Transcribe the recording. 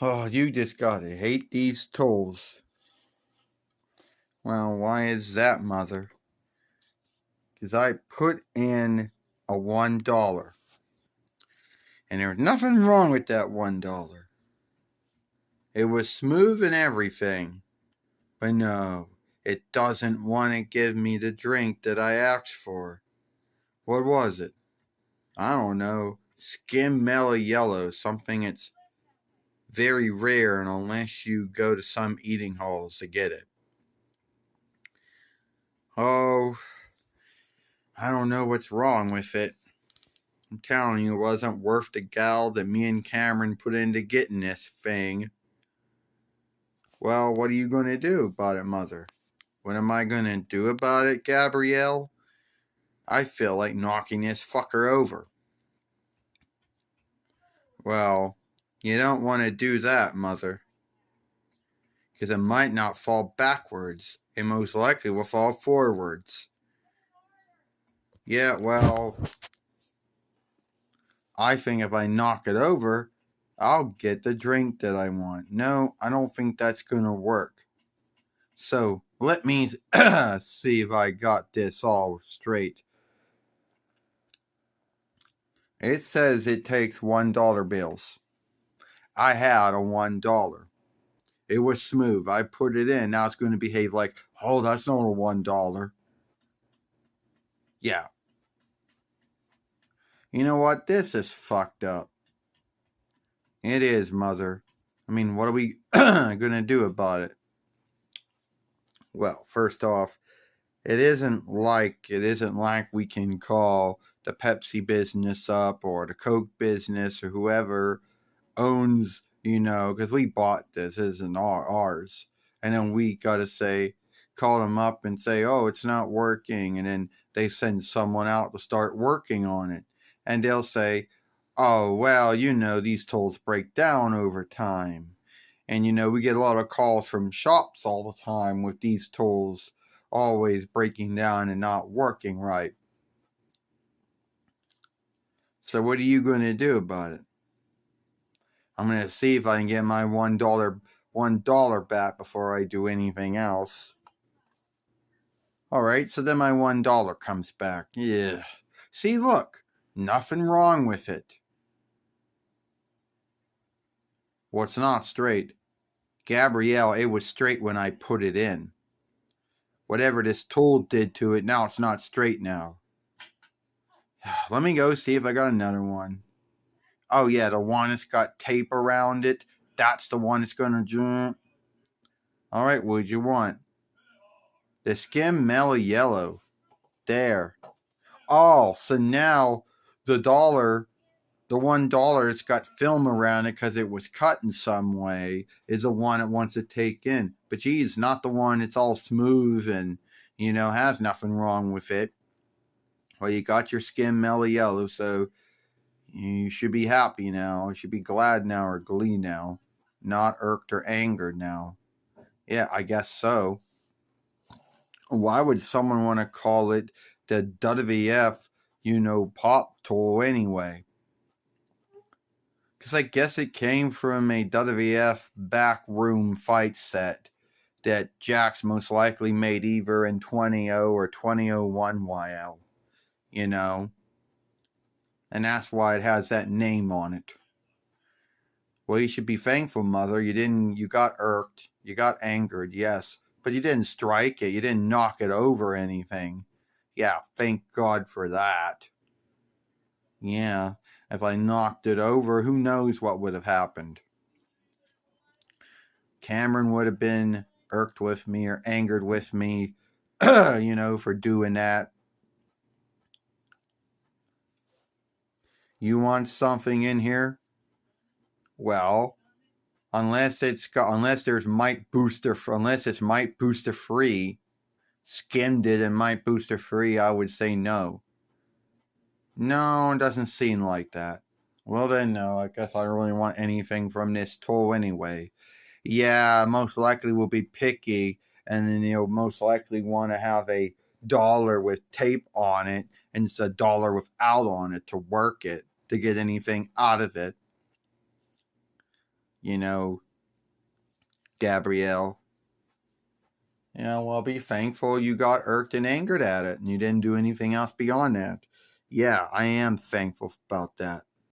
Oh, you just gotta hate these tolls. Well, why is that, Mother? Because I put in a $1. And there's nothing wrong with that $1. It was smooth and everything. But no, it doesn't want to give me the drink that I asked for. What was it? I don't know. Skim mellow yellow, something that's very rare, and unless you go to some eating halls to get it. Oh, I don't know what's wrong with it. I'm telling you, it wasn't worth the gal that me and Cameron put into getting this thing. Well, what are you going to do about it, Mother? What am I going to do about it, Gabrielle? I feel like knocking this fucker over. Well, you don't want to do that, Mother. Because it might not fall backwards. It most likely will fall forwards. Yeah, well, I think if I knock it over, I'll get the drink that I want. No, I don't think that's going to work. So, let me see if I got this all straight. It says it takes $1 bills. I had a $1. It was smooth. I put it in. Now it's going to behave like, oh, that's not a $1. Yeah. You know what? This is fucked up. It is, Mother. I mean, what are we going to do about it? Well, first off, it isn't like we can call the Pepsi business up or the Coke business or whoever owns, because we bought this, isn't ours. And then we got to call them up and say, oh, it's not working. And then they send someone out to start working on it. And they'll say, oh, well, these tools break down over time. And, we get a lot of calls from shops all the time with these tools always breaking down and not working right. So what are you going to do about it? I'm going to see if I can get my $1 back before I do anything else. Alright, so then my $1 comes back. Yeah. See, look, nothing wrong with it. What's not straight? Gabrielle, it was straight when I put it in. Whatever this tool did to it, now it's not straight now. Let me go see if I got another one. Oh yeah, the one that's got tape around it. That's the one that's gonna jump. Alright, what'd you want? The skim mellow yellow. There. Oh, so now the $1 that's got film around it because it was cut in some way is the one it wants to take in. But geez, not the one that's all smooth and, has nothing wrong with it. Well, you got your skin mellow yellow, so you should be happy now. You should be glad now or glee now. Not irked or angered now. Yeah, I guess so. Why would someone want to call it the WWF, pop tool anyway? Because I guess it came from a WWF backroom fight set that Jax most likely made either in 20 or 2001 YL, And that's why it has that name on it. Well, you should be thankful, Mother. You got irked. You got angered, yes. But you didn't strike it. You didn't knock it over or anything. Yeah, thank God for that. Yeah, if I knocked it over, who knows what would have happened. Cameron would have been irked with me or angered with me, for doing that. You want something in here? Well, unless it's might booster free, skimmed it and might booster free, I would say no. No, it doesn't seem like that. Well then, no, I guess I don't really want anything from this tool anyway. Yeah, most likely will be picky, and then most likely want to have a dollar with tape on it, and it's a dollar without on it to work it, to get anything out of it. you know, Gabrielle. You know, well, be thankful you got irked and angered at it and you didn't do anything else beyond that. Yeah, I am thankful about that.